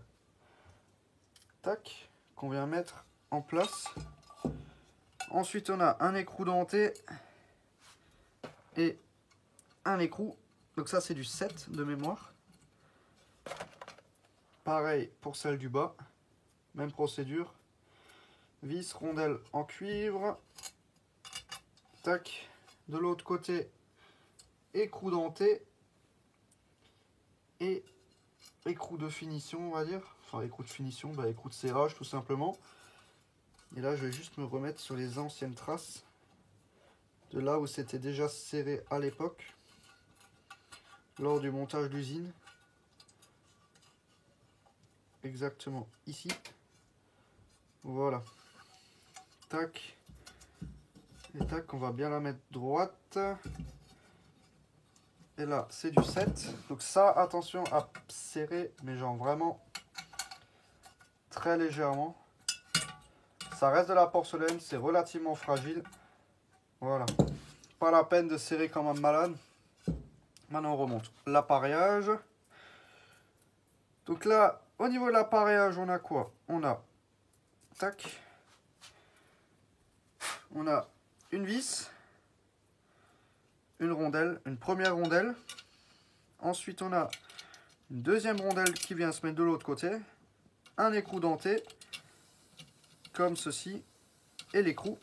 A: tac, qu'on vient mettre en place. Ensuite, on a un écrou denté et un écrou. Donc ça, c'est du 7 de mémoire. Pareil pour celle du bas. Même procédure. Vis, rondelle en cuivre. Tac. De l'autre côté, écrou denté. Et écrou de finition, on va dire. Enfin, écrou de finition, bah, écrou de serrage, tout simplement. Et là, je vais juste me remettre sur les anciennes traces. De là où c'était déjà serré à l'époque. Lors du montage d'usine. Exactement ici. Voilà. Tac. Et tac, on va bien la mettre droite. Et là, c'est du 7. Donc ça, attention à serrer, mais genre vraiment très légèrement. Ça reste de la porcelaine, c'est relativement fragile. Voilà. Pas la peine de serrer comme un malade. Maintenant, on remonte l'appareillage. Donc là, au niveau de l'appareillage, on a quoi? On a, tac, on a une vis, une rondelle, une première rondelle. Ensuite, on a une deuxième rondelle qui vient se mettre de l'autre côté. Un écrou denté, comme ceci, et l'écrou.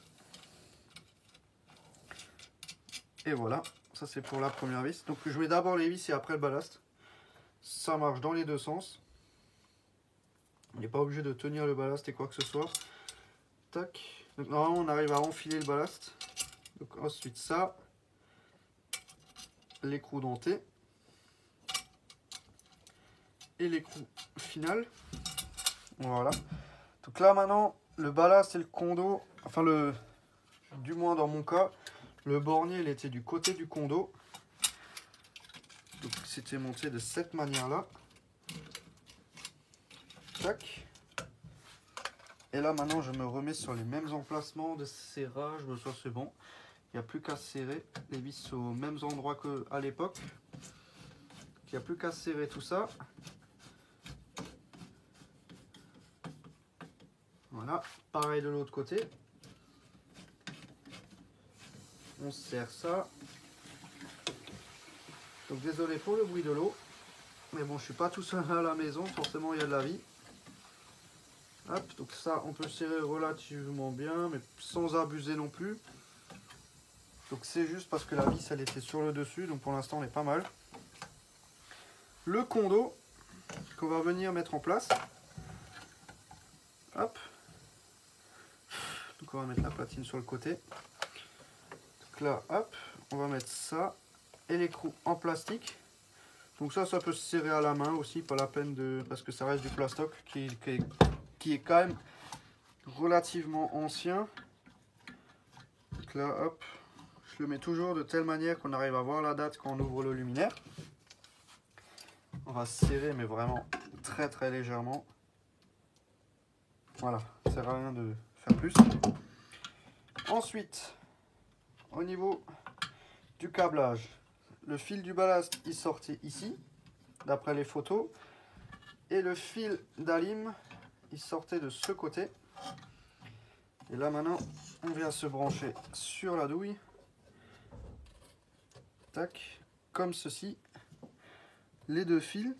A: Et voilà, ça c'est pour la première vis. Donc je mets d'abord les vis et après le ballast. Ça marche dans les deux sens. On n'est pas obligé de tenir le ballast et quoi que ce soit. Tac. Donc normalement on arrive à enfiler le ballast. Donc ensuite ça. L'écrou denté. Et l'écrou final. Voilà. Donc là maintenant, le ballast et le condo, enfin du moins dans mon cas, le bornier il était du côté du condo. Donc c'était monté de cette manière-là. Tac. Et là maintenant je me remets sur les mêmes emplacements de serrage, ça c'est bon. Il n'y a plus qu'à serrer. Les vis sont aux mêmes endroits qu'à l'époque. Il n'y a plus qu'à serrer tout ça. Voilà, pareil de l'autre côté. On serre ça. Donc désolé pour le bruit de l'eau. Mais bon, je suis pas tout seul à la maison, forcément il y a de la vie. Hop, donc ça on peut serrer relativement bien, mais sans abuser non plus. Donc c'est juste parce que la vis elle était sur le dessus, donc pour l'instant on est pas mal. Le condo qu'on va venir mettre en place. Hop. Donc on va mettre la platine sur le côté. Donc là, hop, on va mettre ça et l'écrou en plastique. Donc ça peut se serrer à la main aussi, pas la peine de... parce que ça reste du plastoc qui est quand même relativement ancien. Donc là, hop, je le mets toujours de telle manière qu'on arrive à voir la date quand on ouvre le luminaire. On va serrer mais vraiment très très légèrement. Voilà, ça sert à rien de faire plus. Ensuite, au niveau du câblage, le fil du ballast il sortait ici, d'après les photos. Et le fil d'alim, il sortait de ce côté. Et là maintenant, on vient se brancher sur la douille. Tac, comme ceci. Les deux fils.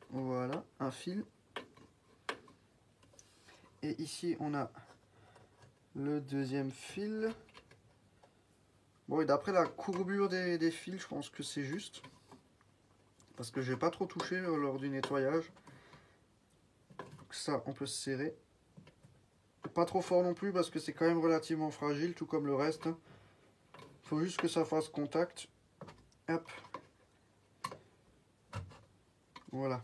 A: Voilà, un fil. Et ici, on a le deuxième fil. Bon, et d'après la courbure des fils, je pense que c'est juste. Parce que j'ai pas trop touché lors du nettoyage. Donc ça, on peut se serrer. Pas trop fort non plus parce que c'est quand même relativement fragile, tout comme le reste. Il faut juste que ça fasse contact. Hop. Voilà.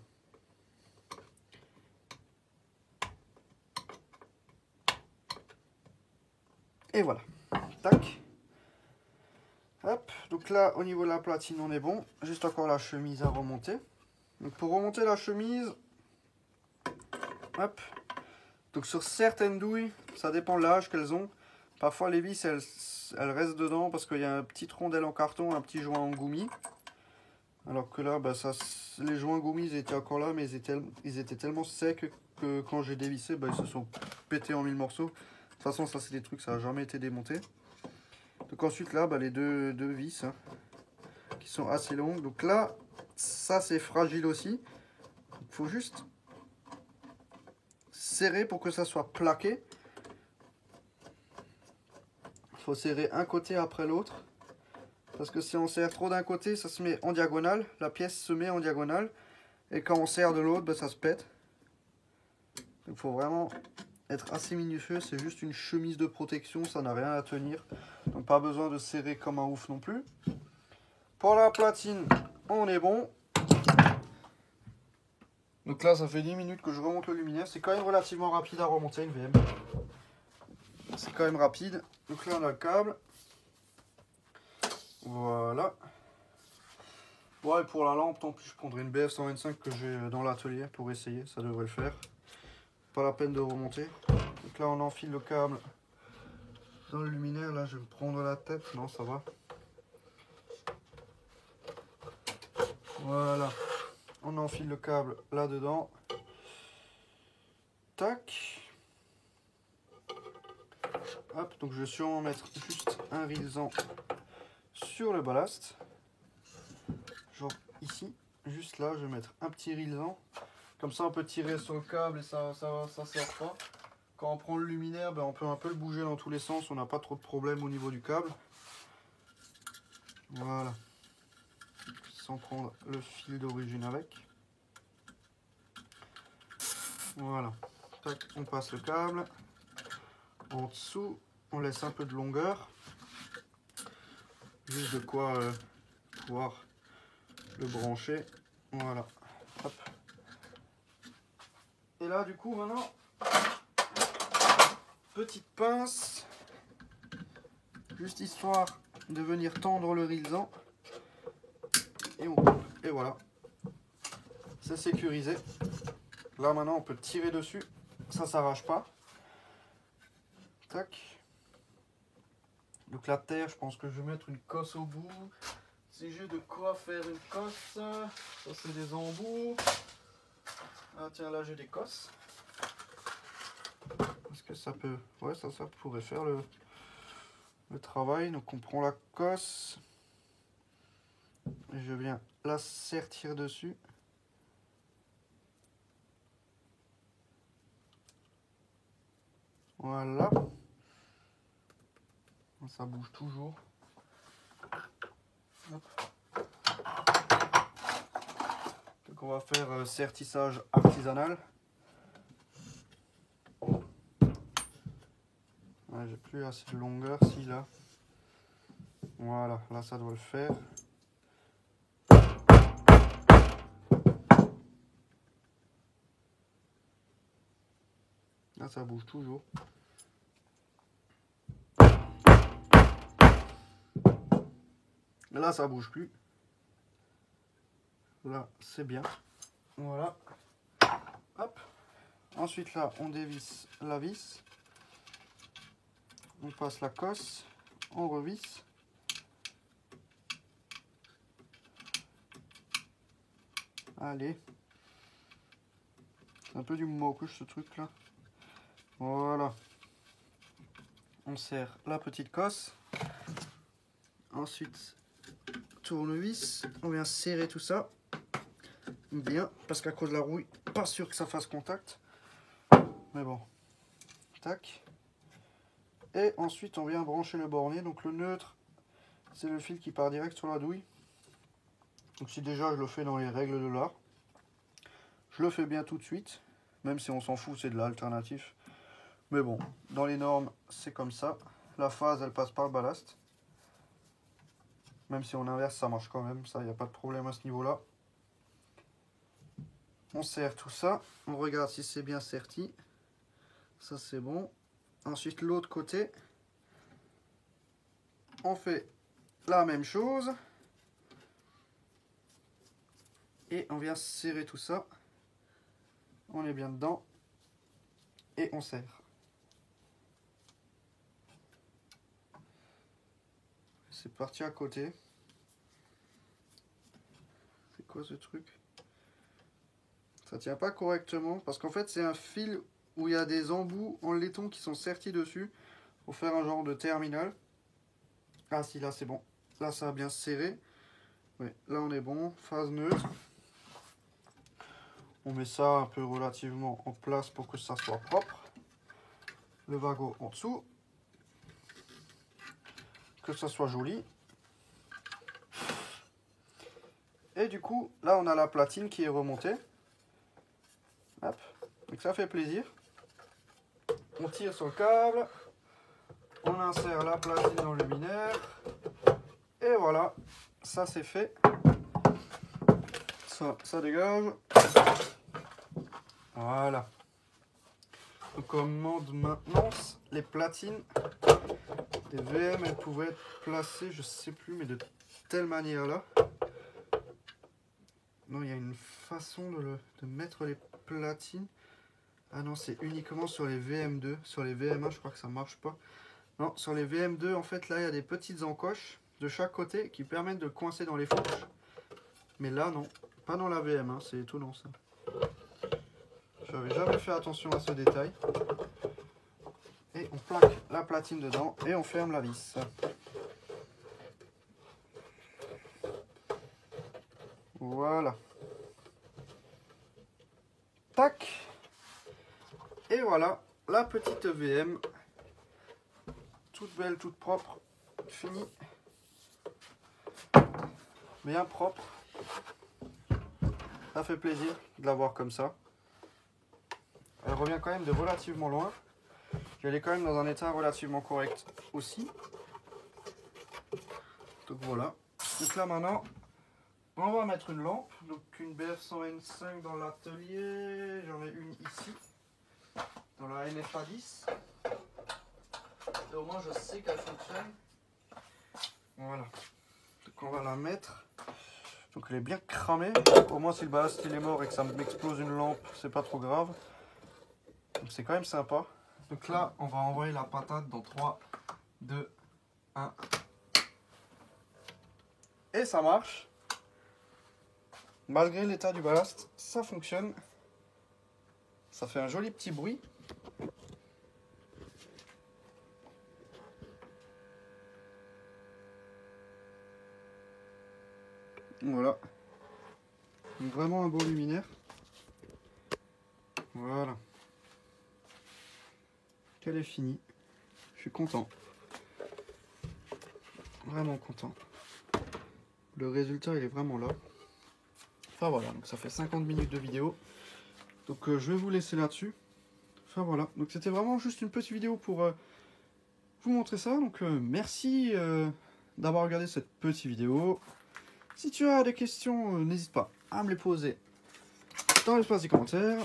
A: Et voilà. Tac. Hop. Donc là, au niveau de la platine, on est bon. Juste encore la chemise à remonter. Donc pour remonter la chemise, hop. Donc sur certaines douilles, ça dépend de l'âge qu'elles ont. Parfois les vis, elles restent dedans parce qu'il y a un petit rondelle en carton, un petit joint en gommi. Alors que là, bah, les joints gommi, ils étaient encore là, mais ils étaient tellement secs que quand j'ai dévissé, bah, ils se sont pétés en 1000 morceaux. De toute façon, ça c'est des trucs, ça n'a jamais été démonté. Donc ensuite là, bah, les deux vis hein, qui sont assez longues. Donc là, ça c'est fragile aussi. Il faut juste serrer pour que ça soit plaqué. Il faut serrer un côté après l'autre. Parce que si on serre trop d'un côté, ça se met en diagonale. La pièce se met en diagonale. Et quand on serre de l'autre, ben, ça se pète. Il faut vraiment être assez minutieux. C'est juste une chemise de protection. Ça n'a rien à tenir. Donc pas besoin de serrer comme un ouf non plus. Pour la platine, on est bon. Donc là, ça fait 10 minutes que je remonte le luminaire. C'est quand même relativement rapide à remonter une VM. C'est quand même rapide. Donc là, on a le câble. Voilà. Ouais, pour la lampe, tant pis, je prendrai une BF125 que j'ai dans l'atelier pour essayer, ça devrait le faire. Pas la peine de remonter. Donc là, on enfile le câble dans le luminaire. Là, je vais me prendre la tête. Non, ça va. Voilà. On enfile le câble là-dedans. Tac. Hop, donc je vais sûrement mettre juste un rilsan sur le ballast. Genre ici, juste là, je vais mettre un petit rilsan. Comme ça, on peut tirer sur le câble et ça sert pas. Quand on prend le luminaire, ben, on peut un peu le bouger dans tous les sens. On n'a pas trop de problème au niveau du câble. Voilà. Sans prendre le fil d'origine avec. Voilà. Tac, on passe le câble. En dessous, on laisse un peu de longueur. Juste de quoi pouvoir le brancher. Voilà. Hop. Et là, du coup, maintenant, petite pince, juste histoire de venir tendre le rilsan. Et on coupe. Et voilà. C'est sécurisé. Là, maintenant, on peut tirer dessus. Ça s'arrache pas. Tac. Donc la terre, je pense que je vais mettre une cosse au bout. Si j'ai de quoi faire une cosse, ça c'est des embouts. Ah tiens, là j'ai des cosses. Est-ce que ça peut... Ouais, ça pourrait faire le travail. Donc on prend la cosse. Et je viens la sertir dessus. Voilà. Ça bouge toujours. Hop. Donc on va faire sertissage artisanal. Ouais, j'ai plus assez de longueur, si là. Voilà, là ça doit le faire. Là ça bouge toujours. Là ça bouge plus. Là c'est bien. Voilà. Hop. Ensuite là on dévisse la vis. On passe la cosse. On revisse. Allez. C'est un peu du moqueuse ce truc là. Voilà. On serre la petite cosse. Ensuite, tournevis. On vient serrer tout ça. Bien. Parce qu'à cause de la rouille, pas sûr que ça fasse contact. Mais bon. Tac. Et ensuite, on vient brancher le bornier. Donc le neutre, c'est le fil qui part direct sur la douille. Donc si déjà je le fais dans les règles de l'art, je le fais bien tout de suite. Même si on s'en fout, c'est de l'alternatif. Mais bon, dans les normes, c'est comme ça. La phase, elle passe par le ballast. Même si on inverse, ça marche quand même. Ça, il n'y a pas de problème à ce niveau-là. On serre tout ça. On regarde si c'est bien serti. Ça, c'est bon. Ensuite, l'autre côté. On fait la même chose. Et on vient serrer tout ça. On est bien dedans. Et on serre. C'est parti à côté. C'est quoi ce truc? Ça tient pas correctement parce qu'en fait c'est un fil où il y a des embouts en laiton qui sont sertis dessus pour faire un genre de terminal. Ah si, là c'est bon. Là ça a bien serré. Oui, là on est bon. Phase neutre. On met ça un peu relativement en place pour que ça soit propre. Le wagon en dessous. Que ça soit joli. Et du coup, là on a la platine qui est remontée. Hop. Donc ça fait plaisir. On tire sur le câble. On insère la platine dans le luminaire. Et voilà. Ça c'est fait. Ça dégage. Voilà. Donc commande maintenance. Les platines des VM, elles pouvaient être placées, je sais plus, mais de telle manière là. Non, il y a une façon de mettre les platines. Ah non, c'est uniquement sur les VM2. Sur les VM1, je crois que ça marche pas. Non, sur les VM2, en fait, là, il y a des petites encoches de chaque côté qui permettent de coincer dans les fourches. Mais là, non. Pas dans la VM1, c'est étonnant ça. J'avais jamais fait attention à ce détail. Et on plaque la platine dedans et on ferme la vis. Voilà. Tac. Et voilà, la petite VM. Toute belle, toute propre. Finie. Bien propre. Ça fait plaisir de la voir comme ça. Elle revient quand même de relativement loin. Elle est quand même dans un état relativement correct aussi. Donc voilà. Donc là maintenant, on va mettre une lampe. Donc une BF125 dans l'atelier. J'en ai une ici. Dans la NFA10. Et au moins je sais qu'elle fonctionne. Voilà. Donc on va la mettre. Donc elle est bien cramée. Au moins si le ballast il est mort et que ça m'explose une lampe, c'est pas trop grave. Donc c'est quand même sympa. Donc là, on va envoyer la patate dans 3, 2, 1. Et ça marche. Malgré l'état du ballast, ça fonctionne. Ça fait un joli petit bruit. Voilà. Donc vraiment un beau luminaire. Voilà. Qu'elle est finie. Je suis content. Vraiment content. Le résultat, il est vraiment là. Enfin voilà, donc ça fait 50 minutes de vidéo. Donc je vais vous laisser là-dessus. Enfin voilà, donc c'était vraiment juste une petite vidéo pour vous montrer ça. Donc merci d'avoir regardé cette petite vidéo. Si tu as des questions, n'hésite pas à me les poser dans l'espace des commentaires.